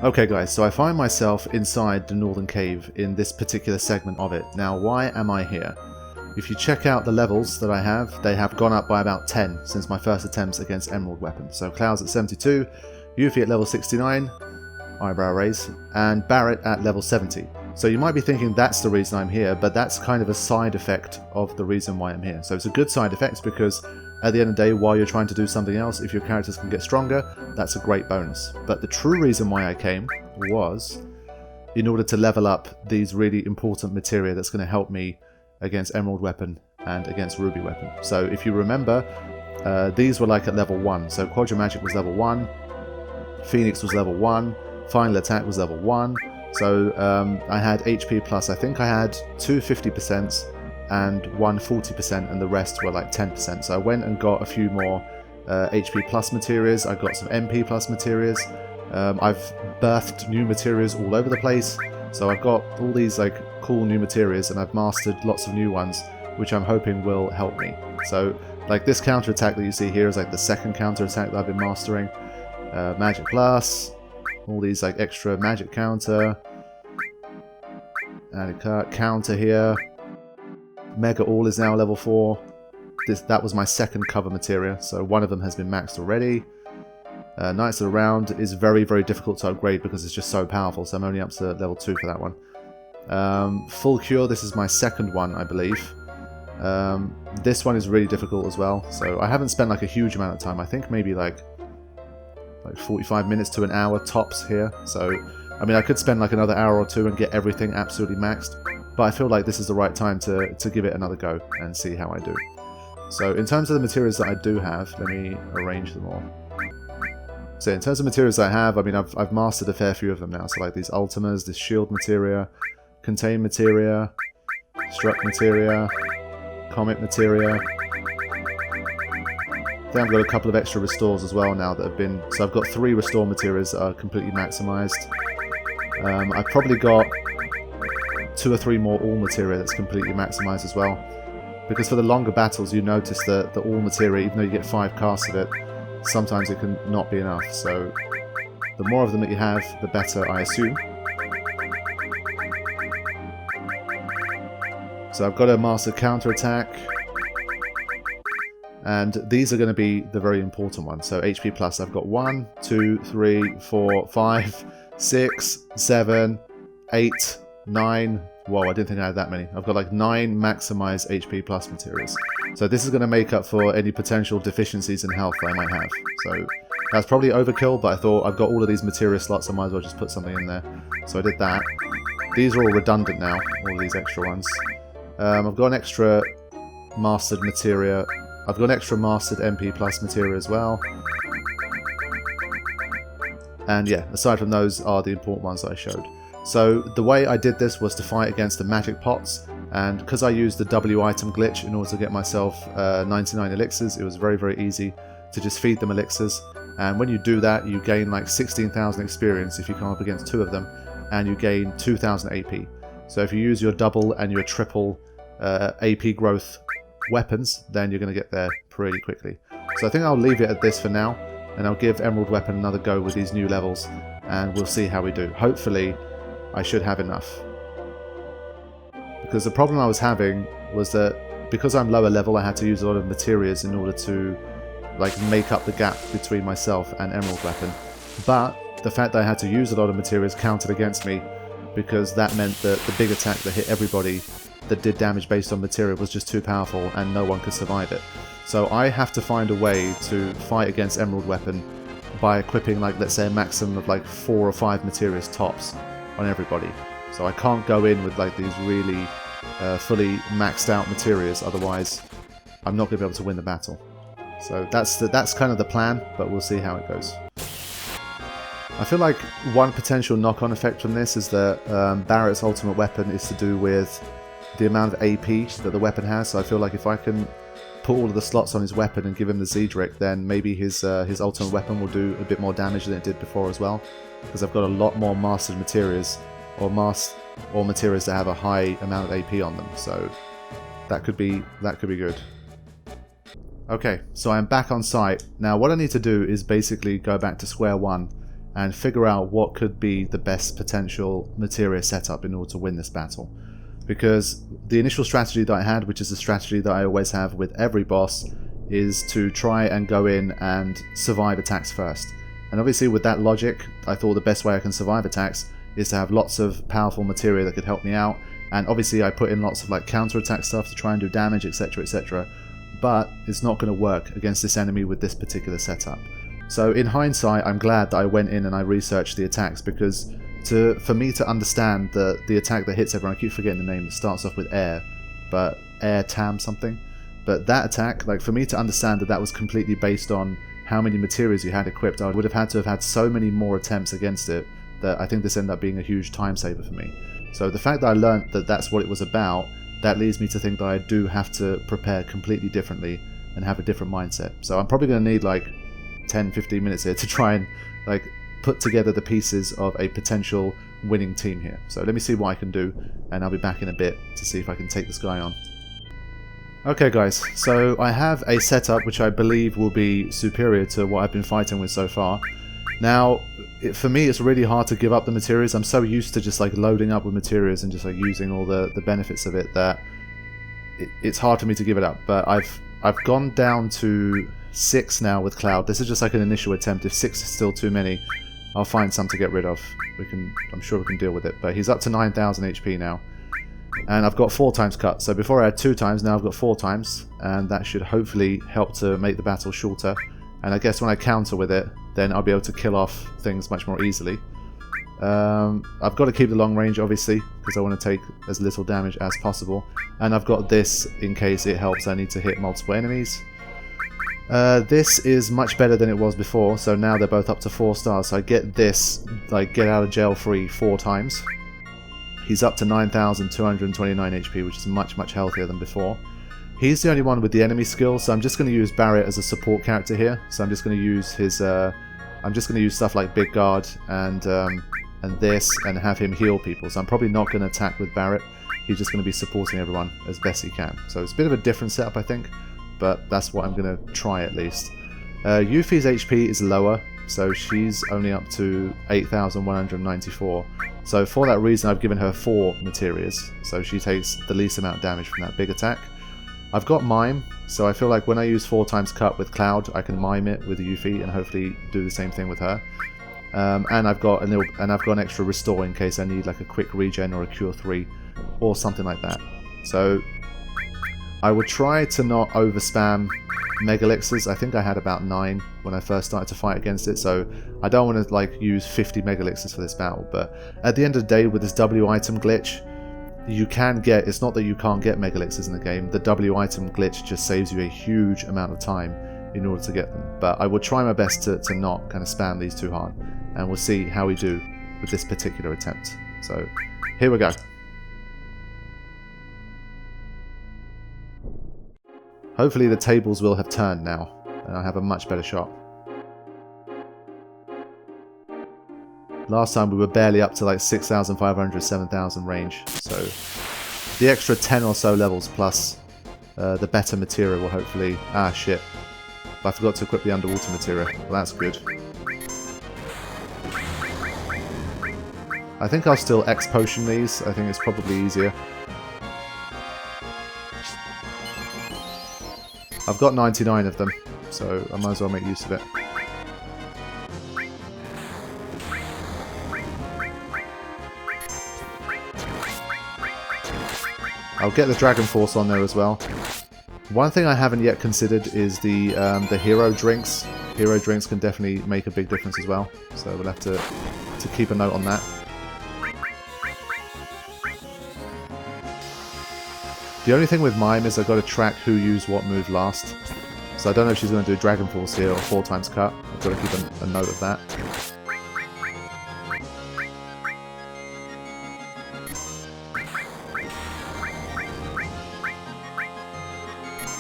Okay guys, so I find myself inside the Northern Cave in this particular segment of it. Now why am I here? If you check out the levels that I have, they have gone up by about 10 since my first attempts against Emerald Weapon. So Clouds at 72, Yuffie at level 69, eyebrow raise, and Barrett at level 70. So you might be thinking that's the reason I'm here, but that's kind of a side effect of the reason why I'm here. So it's a good side effect because at the end of the day, while you're trying to do something else, if your characters can get stronger, that's a great bonus. But the true reason why I came was in order to level up these really important materia that's going to help me against Emerald Weapon and against Ruby Weapon. So if you remember, these were like at level 1. So Quadra Magic was level 1, Phoenix was level 1, Final Attack was level 1. So I had HP plus, I think I had 2 50% and 1 40%, and the rest were like 10%. So I went and got a few more HP plus materials. I got some MP plus materials. I've birthed new materials all over the place. So I've got all these like cool new materials, and I've mastered lots of new ones, which I'm hoping will help me. So like this counter attack that you see here is like the second counter attack that I've been mastering. Magic plus, all these like extra magic counter, added counter here. Mega All is now level 4. That was my second cover materia, so one of them has been maxed already. Knights of the Round is very, very difficult to upgrade because it's just so powerful, so I'm only up to level 2 for that one. Full Cure, this is my second one, I believe. This one is really difficult as well, so I haven't spent like a huge amount of time. I think maybe like 45 minutes to an hour tops here, so I mean I could spend like another hour or two and get everything absolutely maxed. But I feel like this is the right time to give it another go and see how I do. So in terms of the materials that I do have, let me arrange them all. So in terms of materials I have, I mean I've mastered a fair few of them now. So like these Ultimas, this Shield materia, Contain materia, Struck materia, Comet materia. Then I've got a couple of extra restores as well now that have been... So I've got 3 restore materials that are completely maximized. I've probably got 2 or 3 more all materia that's completely maximized as well. Because for the longer battles you notice that the all materia, even though you get 5 casts of it, sometimes it can not be enough. So the more of them that you have, the better, I assume. So I've got a master counter attack. And these are going to be the very important ones. So HP plus, I've got 1, 2, 3, 4, 5, 6, 7, 8, 9. Whoa, I didn't think I had that many. I've got like 9 maximized HP plus materials. So this is going to make up for any potential deficiencies in health that I might have. So that's probably overkill, but I thought I've got all of these materia slots, I might as well just put something in there. So I did that. These are all redundant now, all of these extra ones. I've got an extra mastered materia. I've got an extra mastered MP plus materia as well. And yeah, aside from those are the important ones that I showed. So the way I did this was to fight against the magic pots, and because I used the W item glitch in order to get myself 99 elixirs, it was very, very easy to just feed them elixirs. And when you do that, you gain like 16,000 experience if you come up against 2 of them, and you gain 2,000 AP. So if you use your double and your triple AP growth weapons, then you're going to get there pretty quickly. So I think I'll leave it at this for now, and I'll give Emerald Weapon another go with these new levels, and we'll see how we do. Hopefully I should have enough. Because the problem I was having was that because I'm lower level, I had to use a lot of materials in order to like make up the gap between myself and Emerald Weapon. But the fact that I had to use a lot of materials counted against me, because that meant that the big attack that hit everybody that did damage based on material was just too powerful and no one could survive it. So I have to find a way to fight against Emerald Weapon by equipping like, let's say, a maximum of like 4 or 5 materials tops on everybody. So I can't go in with like these really fully maxed out materials, otherwise I'm not going to be able to win the battle. So that's kind of the plan, but we'll see how it goes. I feel like one potential knock-on effect from this is that Barrett's ultimate weapon is to do with the amount of AP that the weapon has. So I feel like if I can put all of the slots on his weapon and give him the Zedric, then maybe his ultimate weapon will do a bit more damage than it did before as well. Because I've got a lot more mastered materials, or materials that have a high amount of AP on them. So that could be good. Okay, so I'm back on site. Now what I need to do is basically go back to square one and figure out what could be the best potential materia setup in order to win this battle. Because the initial strategy that I had, which is the strategy that I always have with every boss, is to try and go in and survive attacks first. And obviously with that logic, I thought the best way I can survive attacks is to have lots of powerful materia that could help me out. And obviously I put in lots of like counter-attack stuff to try and do damage, etc, etc. But it's not going to work against this enemy with this particular setup. So in hindsight, I'm glad that I went in and I researched the attacks, because for me to understand the attack that hits everyone, I keep forgetting the name, it starts off with air, but air tam something. But that attack, like for me to understand that was completely based on how many materials you had equipped, I would have had to have had so many more attempts against it that I think this ended up being a huge time saver for me. So the fact that I learned that that's what it was about, that leads me to think that I do have to prepare completely differently and have a different mindset. So I'm probably going to need like 10-15 minutes here to try and like put together the pieces of a potential winning team here. So let me see what I can do, and I'll be back in a bit to see if I can take this guy on. Okay guys, so I have a setup which I believe will be superior to what I've been fighting with so far. Now, for me it's really hard to give up the materials. I'm so used to just like loading up with materials and just like using all the benefits of it that it's hard for me to give it up. But I've gone down to 6 now with Cloud. This is just like an initial attempt. If 6 is still too many, I'll find some to get rid of. I'm sure we can deal with it. But he's up to 9,000 HP now. And I've got 4 times cut. So before I had 2 times, now I've got 4 times. And that should hopefully help to make the battle shorter. And I guess when I counter with it, then I'll be able to kill off things much more easily. I've got to keep the long range, obviously, because I want to take as little damage as possible. And I've got this in case it helps. I need to hit multiple enemies. This is much better than it was before, so now they're both up to 4 stars. So I get this, like, get out of jail free 4 times. He's up to 9,229 HP, which is much, much healthier than before. He's the only one with the enemy skill, so I'm just going to use Barret as a support character here. So I'm just going to use his, I'm just going to use stuff like Big Guard and this, and have him heal people. So I'm probably not going to attack with Barret. He's just going to be supporting everyone as best he can. So it's a bit of a different setup, I think. But that's what I'm going to try at least. Yuffie's HP is lower, so she's only up to 8,194. So for that reason I've given her 4 materials, so she takes the least amount of damage from that big attack. I've got Mime, so I feel like when I use 4 times cut with Cloud, I can mime it with Yuffie and hopefully do the same thing with her. And I've got an extra restore in case I need like a quick regen or a cure 3 or something like that. So I would try to not overspam Mega Elixirs. I think I had about 9 when I first started to fight against it, so I don't want to like use 50 Mega Elixirs for this battle. But at the end of the day, with this W item glitch, you can get, it's not that you can't get Mega Elixirs in the game, the W item glitch just saves you a huge amount of time in order to get them. But I would try my best to not kind of spam these too hard, and we'll see how we do with this particular attempt. So here we go. Hopefully the tables will have turned now, and I'll have a much better shot. Last time we were barely up to like 6,500, 7,000 range, so the extra 10 or so levels plus the better material will hopefully... Ah, shit. I forgot to equip the underwater material. Well, that's good. I think I'll still X-Potion these. I think it's probably easier. I've got 99 of them, so I might as well make use of it. I'll get the Dragon Force on there as well. One thing I haven't yet considered is the hero drinks. Hero drinks can definitely make a big difference as well, so we'll have to keep a note on that. The only thing with Mime is I've got to track who used what move last. So I don't know if she's going to do Dragon Force here or 4 times cut. I've got to keep a note of that.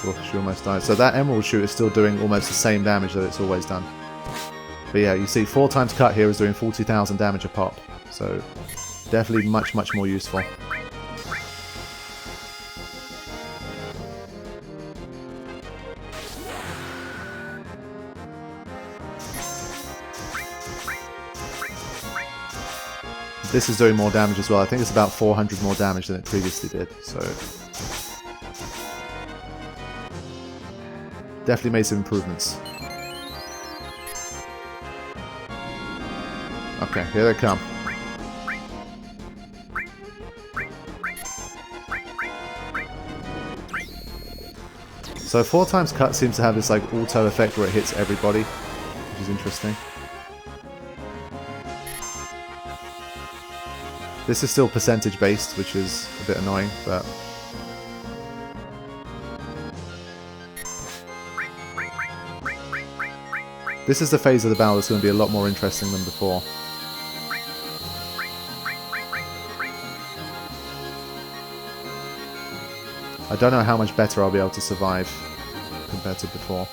Oh, she almost died. So that Emerald Shoot is still doing almost the same damage that it's always done. But yeah, you see 4 times cut here is doing 40,000 damage a pop. So definitely much, much more useful. This is doing more damage as well. I think it's about 400 more damage than it previously did. So definitely made some improvements. Okay, here they come. So 4 times cut seems to have this like auto effect where it hits everybody, which is interesting. This is still percentage based, which is a bit annoying, but this is the phase of the battle that's going to be a lot more interesting than before. I don't know how much better I'll be able to survive compared to before.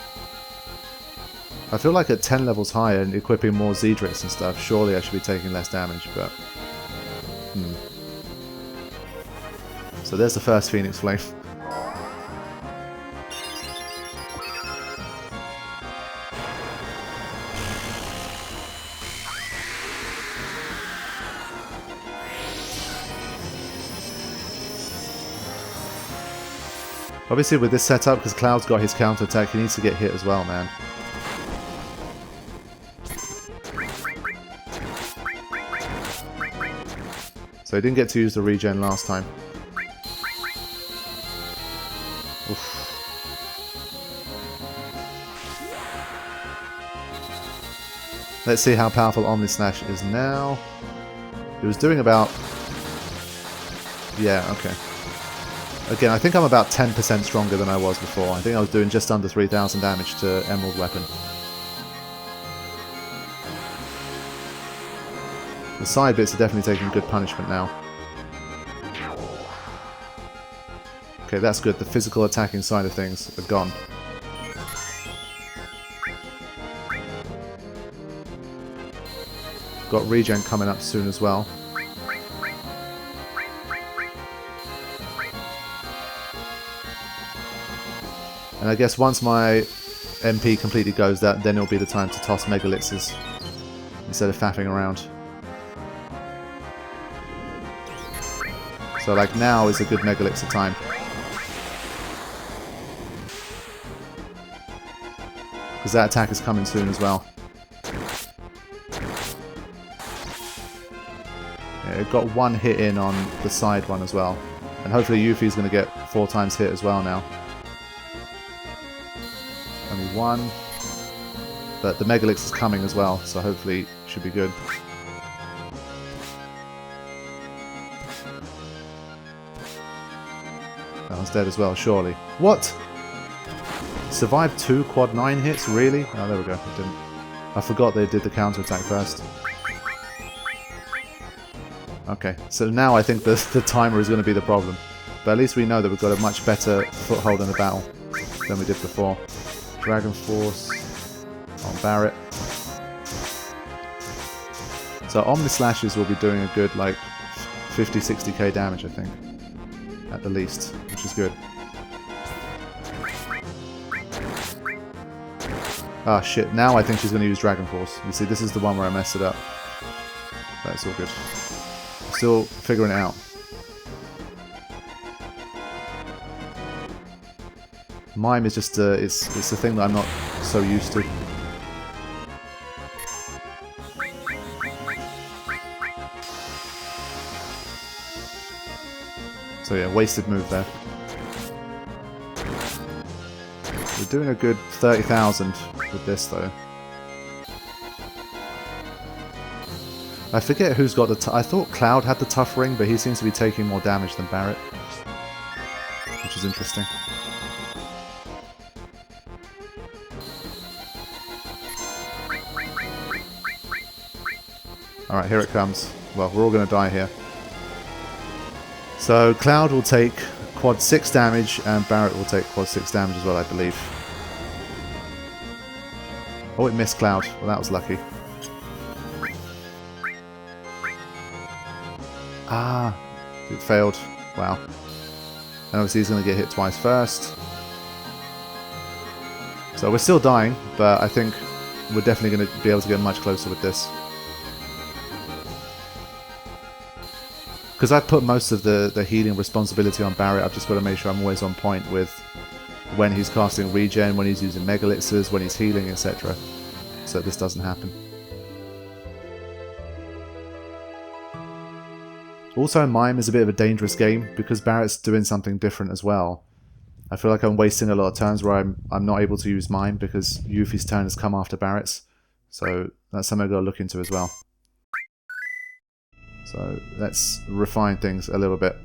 I feel like at 10 levels higher and equipping more Zedrix and stuff, surely I should be taking less damage, but... So there's the first Phoenix Flame. Obviously with this setup, because Cloud's got his counter attack, he needs to get hit as well, man. So he didn't get to use the regen last time. Oof. Let's see how powerful Omni Slash is now. It was doing about... Yeah, okay. Again, I think I'm about 10% stronger than I was before. I think I was doing just under 3,000 damage to Emerald Weapon. The side bits are definitely taking good punishment now. Okay, that's good. The physical attacking side of things are gone. Got regen coming up soon as well. And I guess once my MP completely goes, then it'll be the time to toss Megalitzes instead of faffing around. So like now is a good Megalixer time. Because that attack is coming soon as well. Yeah, it got 1 hit in on the side one as well. And hopefully Yuffie's going to get 4 times hit as well now. Only 1. But the Megalix is coming as well, so hopefully it should be good. That one's dead as well, surely. What? Survived 2 quad 9 hits? Really? Oh, there we go. It didn't. I forgot they did the counter attack first. Okay, so now I think the timer is going to be the problem. But at least we know that we've got a much better foothold in the battle than we did before. Dragon Force on Barret. So Omni Slashes will be doing a good like 50-60k damage, I think. At the least, which is good. Ah shit, now I think she's going to use Dragon Force. You see, this is the one where I messed it up. That's all good. Still figuring it out. Mime is just it's a thing that I'm not so used to. So yeah, wasted move there. We're doing a good 30,000 with this though. I forget who's got the I thought Cloud had the tough ring, but he seems to be taking more damage than Barret. Which is interesting. Alright, here it comes. Well, we're all going to die here. So, Cloud will take quad 6 damage, and Barret will take quad 6 damage as well, I believe. Oh, it missed Cloud. Well, that was lucky. Ah, it failed. Wow. And obviously he's going to get hit twice first. So we're still dying, but I think we're definitely going to be able to get much closer with this. because I put most of the healing responsibility on Barret, I've just got to make sure I'm always on point with when he's casting regen, when he's using mega elixirs, when he's healing, etc. So this doesn't happen. Also, Mime is a bit of a dangerous game because Barret's doing something different as well. I feel like I'm wasting a lot of turns where I'm not able to use Mime because Yuffie's turn has come after Barret's. So that's something I've got to look into as well. So let's refine things a little bit.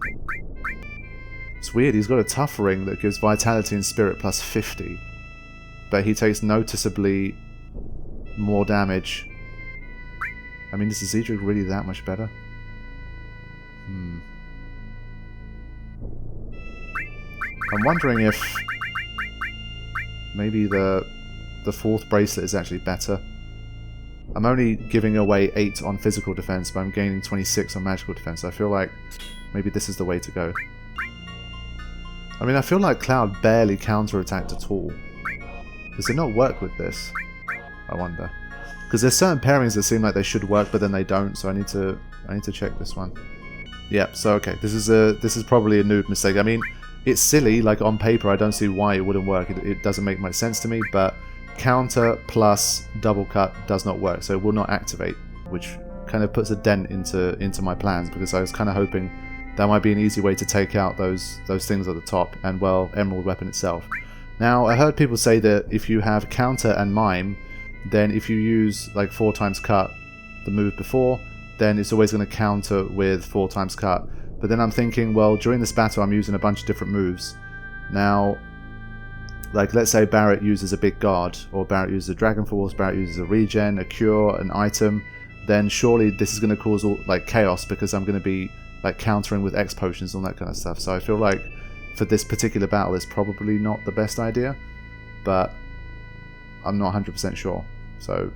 It's weird, he's got a tough ring that gives vitality and spirit plus 50. But he takes noticeably more damage. I mean, is the Zedric really that much better? I'm wondering if maybe the fourth bracelet is actually better. I'm only giving away 8 on physical defense, but I'm gaining 26 on magical defense. I feel like maybe this is the way to go. I mean, I feel like Cloud barely counterattacked at all. Does it not work with this? I wonder. Because there's certain pairings that seem like they should work, but then they don't. So I need to check this one. Yeah. So okay, this is probably a noob mistake. I mean, it's silly. Like on paper, I don't see why it wouldn't work. It doesn't make much sense to me. But counter plus double cut does not work, so it will not activate, which kind of puts a dent into my plans because I was kind of hoping that might be an easy way to take out those things at the top and, well, Emerald Weapon itself. Now, I heard people say that if you have counter and mime, then if you use like 4 times cut the move before, then it's always going to counter with 4 times cut. But then I'm thinking, well, during this battle I'm using a bunch of different moves. Now, like let's say Barret uses a big guard, or Barret uses a Dragon Force, Barret uses a regen, a cure, an item, then surely this is going to cause all like chaos because I'm going to be like countering with X potions and all that kind of stuff. So I feel like for this particular battle it's probably not the best idea, but I'm not 100% sure. So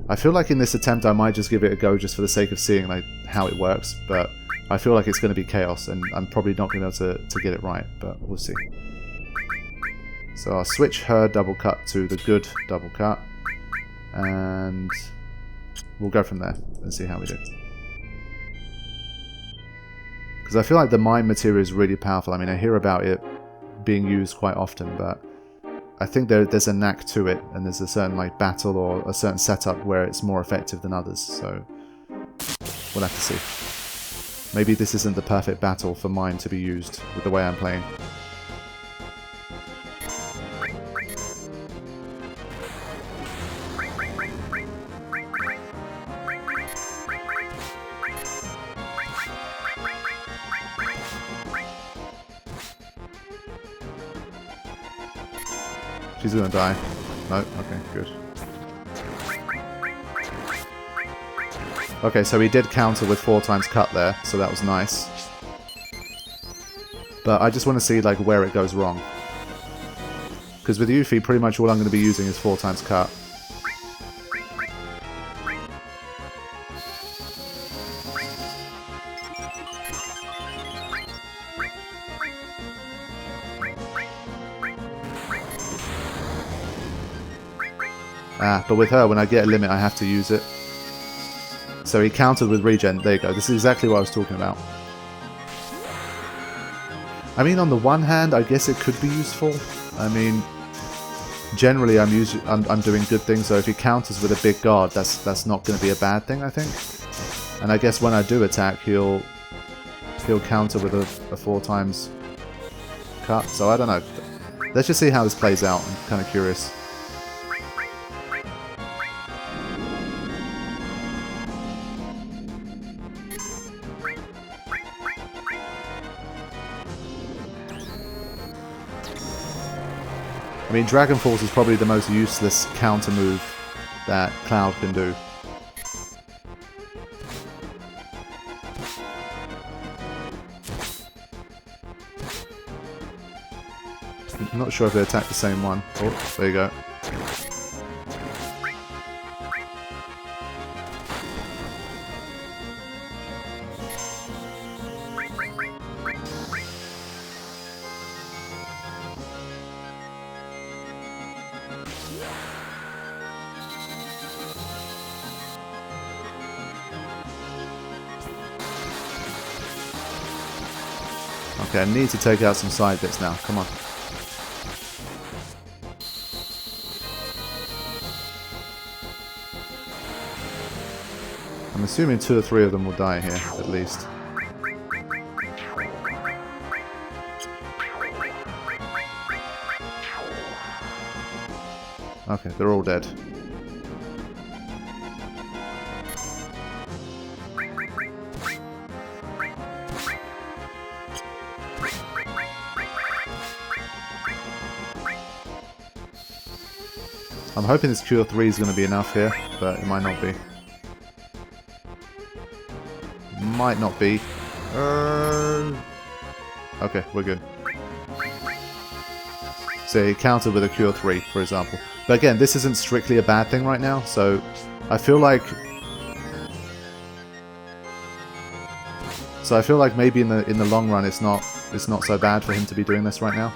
I feel like in this attempt I might just give it a go just for the sake of seeing like how it works, but I feel like it's going to be chaos and I'm probably not going to be able to get it right, but we'll see. So I'll switch her double cut to the good double cut and we'll go from there and see how we do. Because I feel like the mine material is really powerful. I mean, I hear about it being used quite often, but I think there's a knack to it, and there's a certain like battle or a certain setup where it's more effective than others. So we'll have to see. Maybe this isn't the perfect battle for mine to be used with the way I'm playing. She's gonna die. No? Okay, good. Okay, so he did counter with 4 times cut there, so that was nice. But I just want to see like where it goes wrong. Because with Yuffie, pretty much all I'm going to be using is 4 times cut. But with her, when I get a limit, I have to use it. So he countered with regen. There you go. This is exactly what I was talking about. I mean, on the one hand, I guess it could be useful. I mean, generally, I'm doing good things. So if he counters with a big guard, that's not going to be a bad thing, I think. And I guess when I do attack, he'll counter with a 4 times cut. So I don't know. Let's just see how this plays out. I'm kind of curious. I mean, Dragon Force is probably the most useless counter move that Cloud can do. I'm not sure if they attack the same one. Oh, there you go. Okay, I need to take out some side bits now. Come on. I'm assuming 2 or 3 of them will die here, at least. Okay, they're all dead. I'm hoping this Cure 3 is going to be enough here, but it might not be. Might not be. Okay, we're good. So he countered with a Cure 3, for example. But again, this isn't strictly a bad thing right now, so I feel like... maybe in the long run it's not so bad for him to be doing this right now.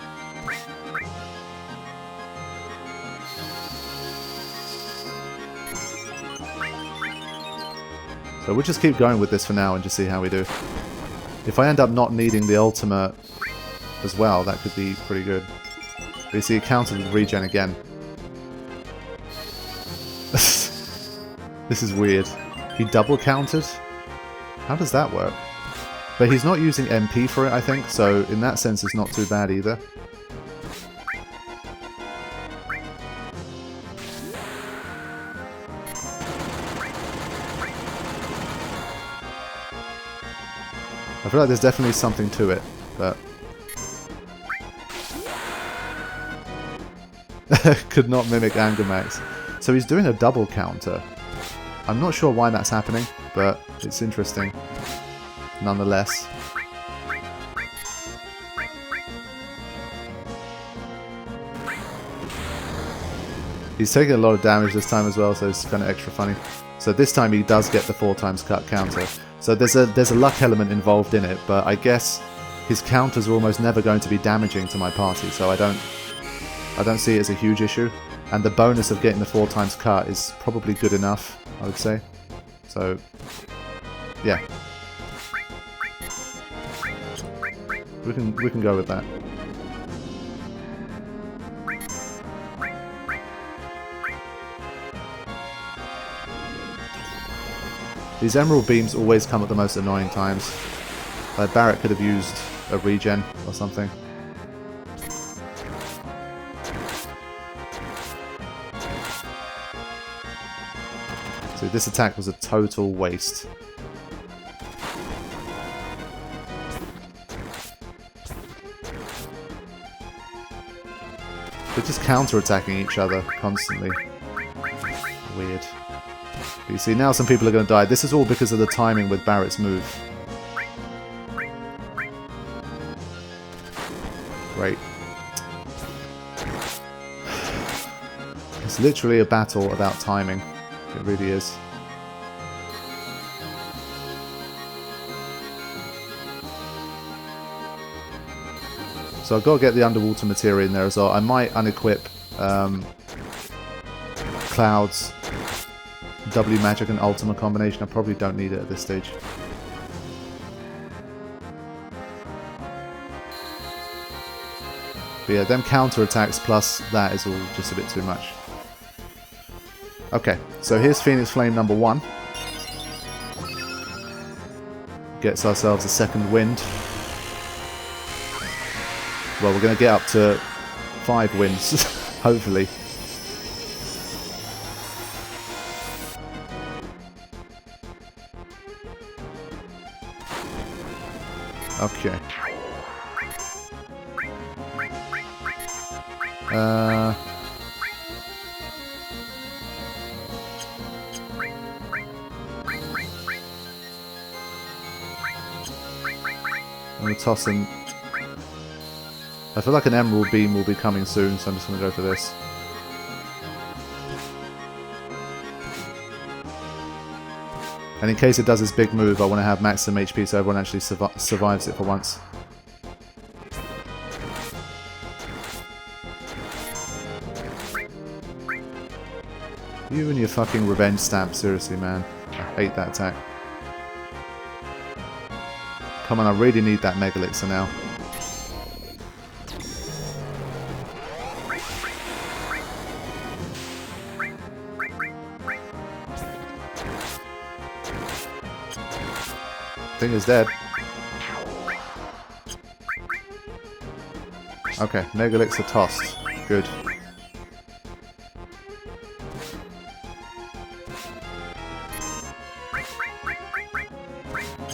So we'll just keep going with this for now and just see how we do. If I end up not needing the ultimate as well, that could be pretty good. But you see, it countered with regen again. This is weird. He double countered? How does that work? But he's not using MP for it, I think, so in that sense it's not too bad either. I feel like there's definitely something to it, but... Could not mimic Anger Max. So he's doing a double counter. I'm not sure why that's happening, but it's interesting nonetheless. He's taking a lot of damage this time as well, so it's kind of extra funny. So this time he does get the 4 times cut counter. So there's a luck element involved in it, but I guess his counters are almost never going to be damaging to my party, so I don't see it as a huge issue. And the bonus of getting the 4 times cut is probably good enough, I would say. So, yeah. We can go with that. These emerald beams always come at the most annoying times. Like Barrett could have used a regen or something. So this attack was a total waste. They're just counter-attacking each other constantly. Weird. But you see, now some people are going to die. This is all because of the timing with Barrett's move. Great. It's literally a battle about timing. It really is. So I've got to get the underwater materia in there as well. I might unequip Cloud's W magic and Ultima combination. I probably don't need it at this stage. But yeah, them counter attacks plus that is all just a bit too much. Okay, so here's Phoenix Flame number 1. Gets ourselves a second wind. Well, we're going to get up to 5 wins, hopefully. Okay. I'm going to toss him. I feel like an emerald beam will be coming soon, so I'm just going to go for this. And in case it does this big move, I want to have maximum HP so everyone actually survives it for once. You and your fucking revenge stamp, seriously, man. I hate that attack. Come on, I really need that Mega Elixir now. Thing is dead. Okay, Mega Elixir tossed. Good.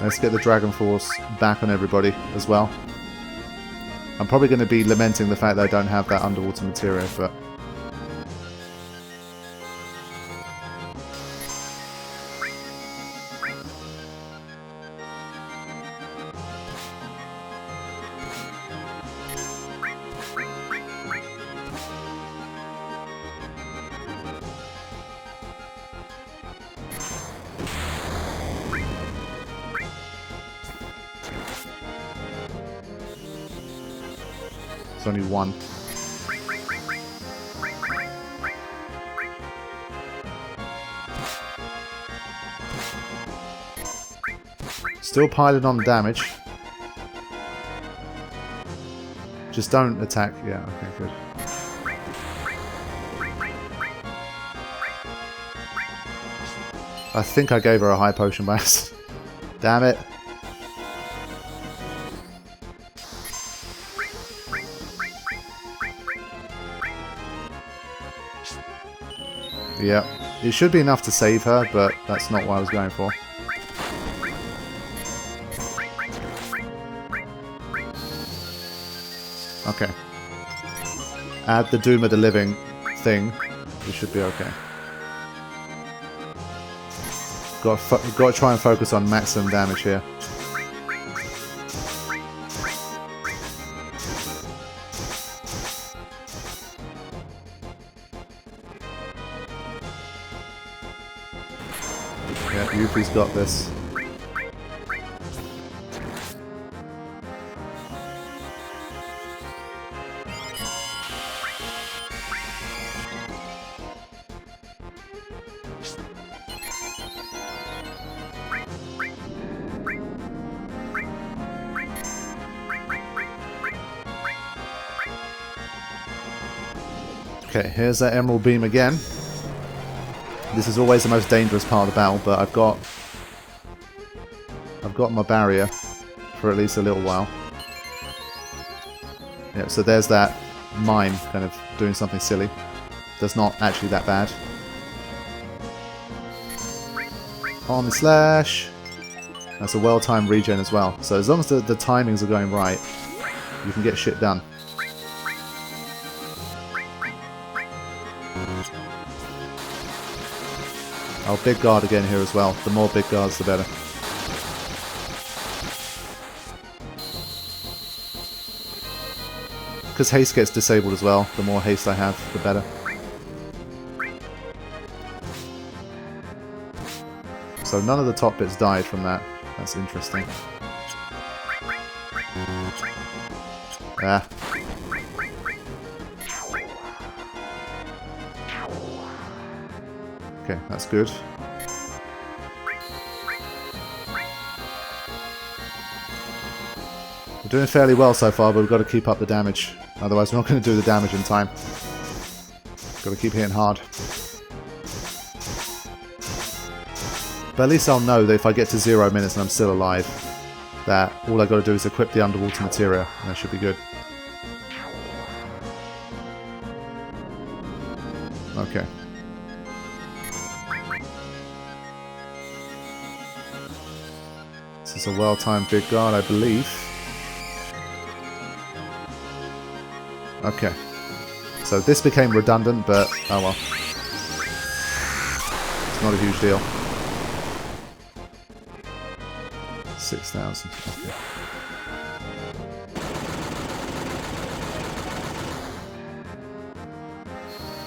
Let's get the Dragon Force back on everybody as well. I'm probably going to be lamenting the fact that I don't have that underwater materia, but... It's only one. Still piling on damage. Just don't attack. Yeah, okay, good. I think I gave her a high potion by accident. Damn it. Yeah, it should be enough to save her, but that's not what I was going for. Okay. Add the Doom of the Living thing. We should be okay. Got to try and focus on maximum damage here. Yeah, Yuffie's got this. Okay, here's that Emerald Beam again. This is always the most dangerous part of the battle, but I've got my barrier for at least a little while. Yeah, so there's that mine kind of doing something silly. That's not actually that bad. On the slash. That's a well-timed regen as well. So as long as the timings are going right, you can get shit done. Oh, big guard again here as well. The more big guards, the better. Because haste gets disabled as well. The more haste I have, the better. So none of the top bits died from that. That's interesting. Ah. Okay, that's good. We're doing fairly well so far, but we've got to keep up the damage. Otherwise we're not going to do the damage in time. Got to keep hitting hard. But at least I'll know that if I get to 0 minutes and I'm still alive, that all I've got to do is equip the underwater materia, and that should be good. Okay. This is a well-timed big guard, I believe. Okay. So this became redundant, but oh well. It's not a huge deal. 6,000. Okay.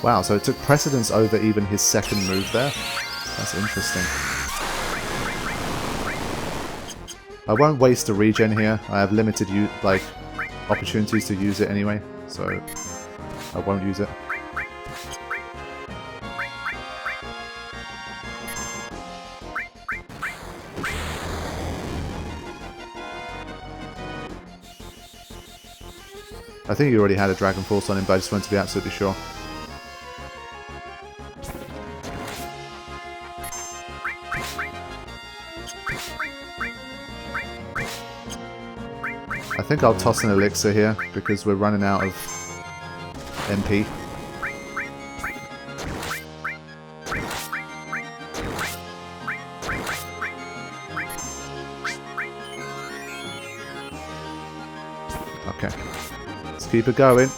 Wow, so it took precedence over even his second move there. That's interesting. I won't waste a regen here. I have limited opportunities to use it anyway, so I won't use it. I think he already had a Dragon Force on him, but I just wanted to be absolutely sure. I think I'll toss an elixir here because we're running out of MP. Okay, let's keep it going.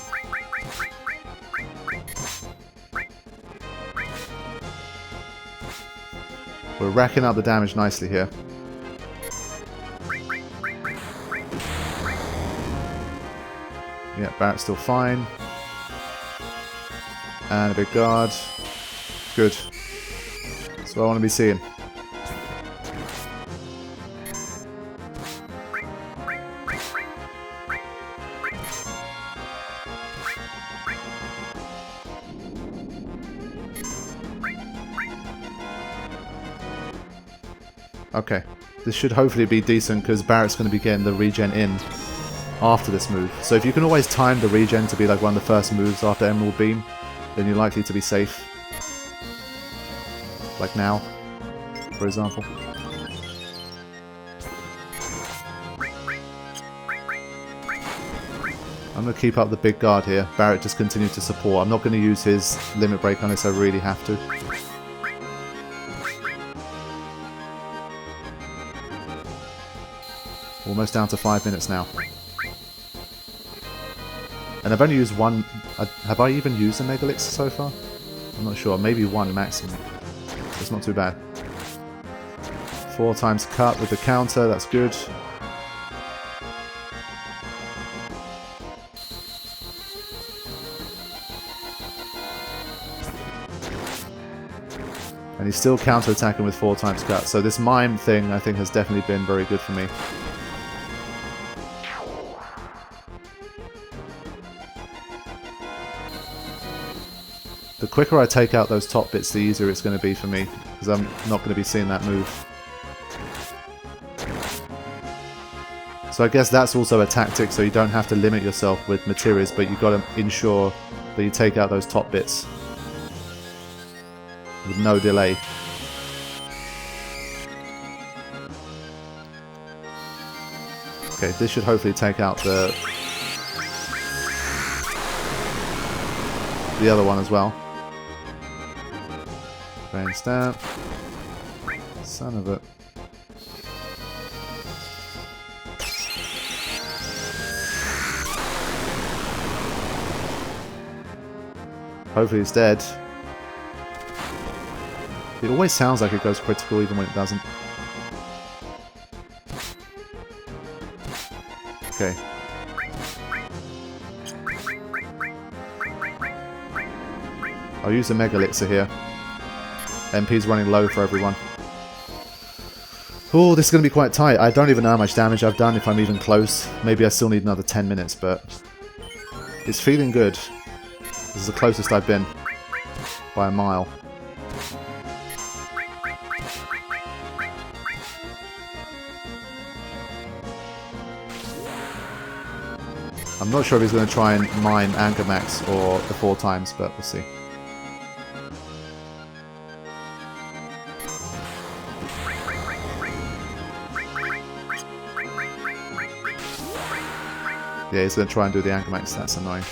We're racking up the damage nicely here. Yeah, Barrett's still fine. And a big guard. Good. That's what I want to be seeing. Okay, this should hopefully be decent because Barrett's going to be getting the regen in after this move. So if you can always time the regen to be like one of the first moves after Emerald Beam, then you're likely to be safe. Like now, for example. I'm going to keep up the big guard here. Barrett just continues to support. I'm not going to use his limit break unless I really have to. Almost down to 5 minutes now. And I've only used one... have I even used a Mega Elixir so far? I'm not sure. Maybe one maximum. So it's not too bad. 4 times cut with the counter. That's good. And he's still counter-attacking with 4 times cut. So this mime thing, I think, has definitely been very good for me. The quicker I take out those top bits, the easier it's going to be for me, because I'm not going to be seeing that move. So I guess that's also a tactic, so you don't have to limit yourself with materials, but you've got to ensure that you take out those top bits with no delay. Okay, this should hopefully take out the other one as well. Brain stamp. Son of it. Hopefully it's dead. It always sounds like it goes critical even when it doesn't. Okay. I'll use the Mega Elixir here. MP's running low for everyone. Oh, this is going to be quite tight. I don't even know how much damage I've done, if I'm even close. Maybe I still need another 10 minutes, but it's feeling good. This is the closest I've been by a mile. I'm not sure if he's going to try and mine Anchor Max or the 4 times, but we'll see. Yeah, he's going to try and do the Anchor Max. That's annoying.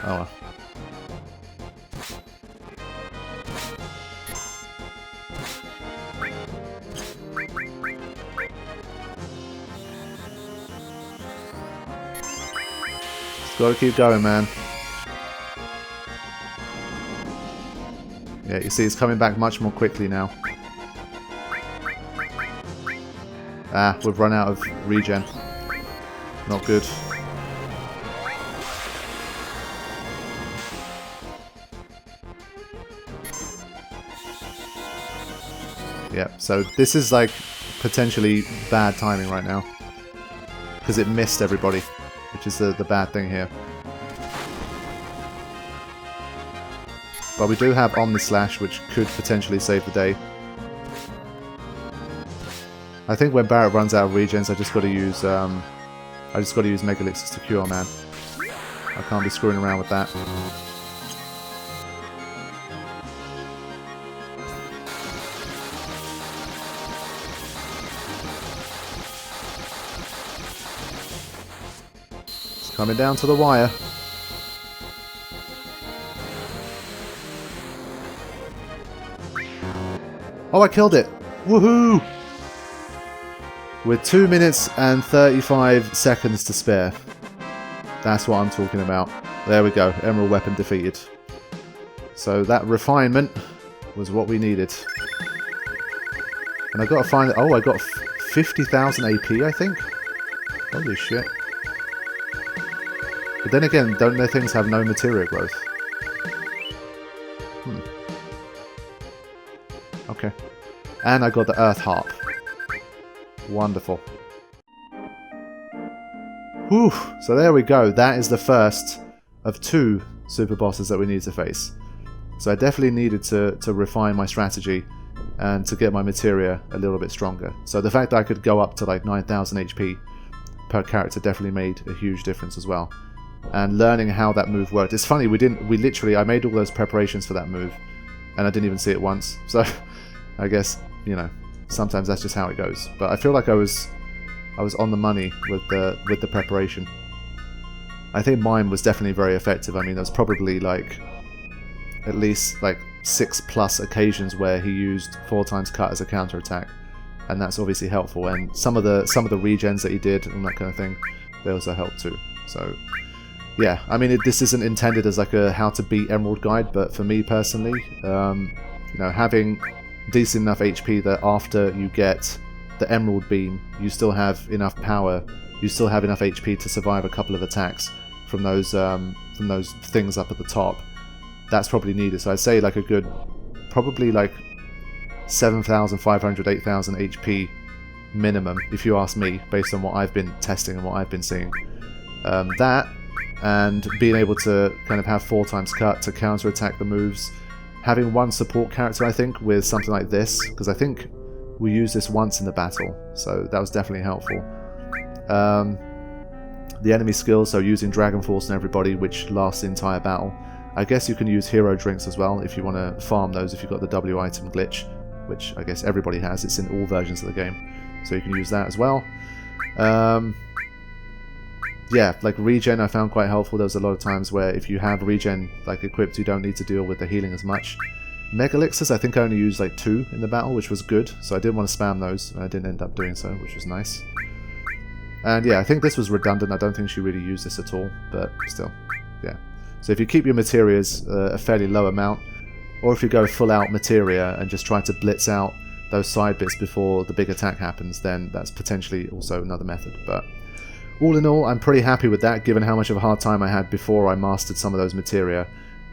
Oh well. Just got to keep going, man. Yeah, you see it's coming back much more quickly now. Ah, we've run out of regen. Not good. Yeah, so this is like potentially bad timing right now. Because it missed everybody, which is the bad thing here. But we do have Omni Slash, which could potentially save the day. I think when Barrett runs out of regens, I just got to use Mega Elixirs to cure, man. I can't be screwing around with that. Coming down to the wire. Oh, I killed it! Woohoo! With 2 minutes and 35 seconds to spare. That's what I'm talking about. There we go. Emerald weapon defeated. So that refinement was what we needed. And I got to find... Oh, I got 50,000 AP, I think? Holy shit. But then again, don't their things have no materia growth? Okay. And I got the Earth Harp. Wonderful. Whew! So there we go. That is the first of 2 super bosses that we need to face. So I definitely needed to refine my strategy and to get my materia a little bit stronger. So the fact that I could go up to like 9,000 HP per character definitely made a huge difference as well. And learning how that move worked. It's funny, I made all those preparations for that move and I didn't even see it once. So I guess, you know, sometimes that's just how it goes. But I feel like I was on the money with the preparation. I think mine was definitely very effective. I mean, there's probably like at least like 6+ occasions where he used 4 times cut as a counter attack, and that's obviously helpful. And some of the regens that he did and that kind of thing, they also helped too. So yeah, I mean, this isn't intended as like a how to beat Emerald guide, but for me personally, you know, having decent enough HP that after you get the Emerald Beam, you still have enough power, you still have enough HP to survive a couple of attacks from those things up at the top. That's probably needed. So I'd say like a good, probably like 7,500, 8,000 HP minimum, if you ask me, based on what I've been testing and what I've been seeing. That, and being able to kind of have 4 times cut to counter attack the moves. Having 1 support character, I think, with something like this, because I think we used this once in the battle, so that was definitely helpful. The enemy skills, so using Dragon Force on everybody, which lasts the entire battle. I guess you can use hero drinks as well if you want to farm those, if you've got the W item glitch, which I guess everybody has. It's in all versions of the game, so you can use that as well. Yeah, like regen I found quite helpful. There was a lot of times where if you have regen like equipped, you don't need to deal with the healing as much. Mega Elixirs, I think I only used like 2 in the battle, which was good, so I didn't want to spam those, and I didn't end up doing so, which was nice. And yeah, I think this was redundant. I don't think she really used this at all, but still, yeah. So if you keep your materias a fairly low amount, or if you go full out materia and just try to blitz out those side bits before the big attack happens, then that's potentially also another method. But all in all, I'm pretty happy with that, given how much of a hard time I had before I mastered some of those materia,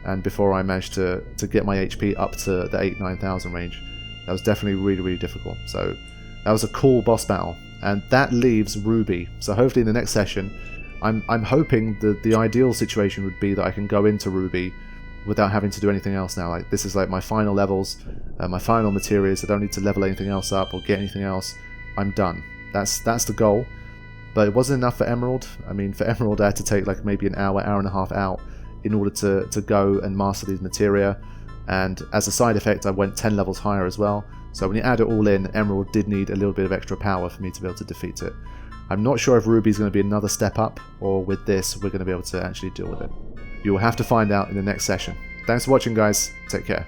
and before I managed to get my HP up to the 8,000-9,000 range. That was definitely really, really difficult. So that was a cool boss battle, and that leaves Ruby. So hopefully in the next session, I'm hoping that the ideal situation would be that I can go into Ruby without having to do anything else now. Like, this is like my final levels, my final materials. I don't need to level anything else up or get anything else. I'm done. That's the goal. But it wasn't enough for Emerald. I mean, for Emerald I had to take like maybe an hour and a half out in order to go and master these materia. And as a side effect, I went 10 levels higher as well. So when you add it all in, Emerald did need a little bit of extra power for me to be able to defeat it. I'm not sure if Ruby's going to be another step up, or with this we're going to be able to actually deal with it. You will have to find out in the next session. Thanks for watching, guys. Take care.